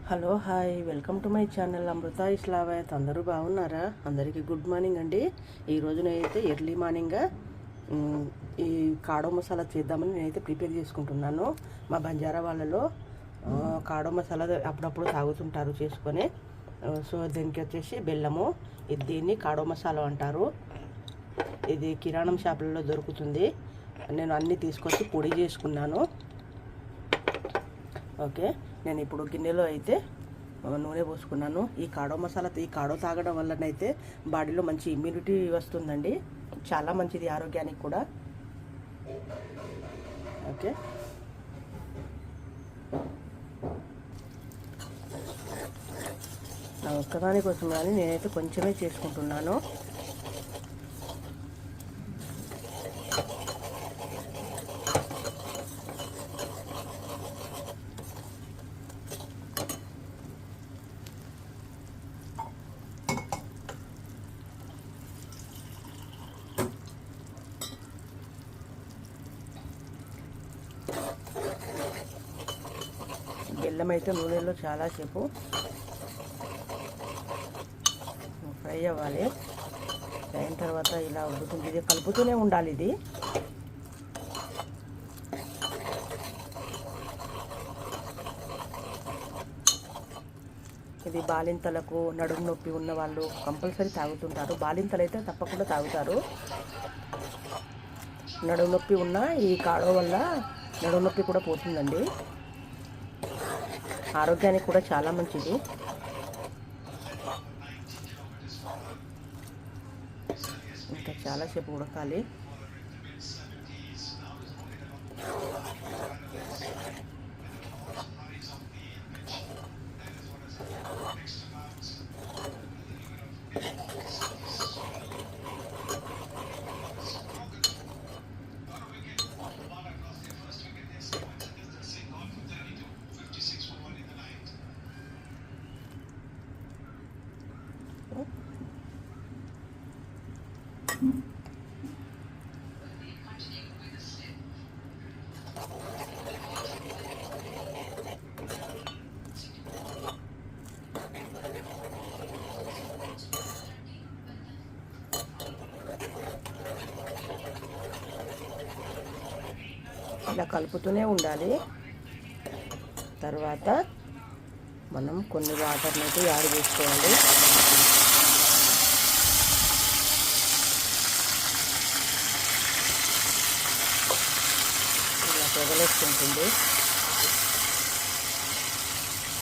Hello hi welcome to my channel Amrutha Islavath. అందరూ బాగున్నారా? అందరికీ గుడ్ మార్నింగ్ అండి. ఈరోజు నేనైతే ఎర్లీ మార్నింగ్గా ఈ కాడో మసాలా చేద్దామని నేనైతే ప్రిపేర్ చేసుకుంటున్నాను. మా బంజారా వాళ్ళలో కాడో మసాలా అప్పుడప్పుడు తాగుతుంటారు చేసుకొని. సో దీనికి వచ్చేసి బెల్లము, దీన్ని కాడో మసాలా అంటారు. ఇది కిరాణం షాపులలో దొరుకుతుంది. నేను అన్నీ తీసుకొచ్చి పొడి చేసుకున్నాను. ఓకే, నేను ఇప్పుడు గిన్నెలో అయితే నూనె పోసుకున్నాను. ఈ కాడో తాగడం వల్లనైతే బాడీలో మంచి ఇమ్యూనిటీ వస్తుందండి. చాలా మంచిది ఆరోగ్యానికి కూడా. ఓకే, నా ఒక్కదాని కోసం కానీ నేనైతే కొంచెమే చేసుకుంటున్నాను. బెల్లం అయితే నూనెలో చాలాసేపు ఫ్రై అవ్వాలి. అయిన తర్వాత ఇలా ఉడుకుతుంది. ఇది కలుపుతూనే ఉండాలి. ఇది బాలింతలకు, నడుము నొప్పి ఉన్న వాళ్ళు కంపల్సరీ తాగుతుంటారు. బాలింతలు అయితే తప్పకుండా తాగుతారు. నడుము నొప్పి ఉన్న ఈ కాడో వల్ల నడుము నొప్పి కూడా పోతుందండి. ఆరోగ్యానికి కూడా చాలా మంచిది. ఇంకా చాలాసేపు ఉడకాలి. ఇలా కలుపుతూనే ఉండాలి. తర్వాత మనం కొన్ని వాటర్ని అయితే యాడ్ చేసుకోవాలి. ఇలా పొగలేసుకుంటుంది.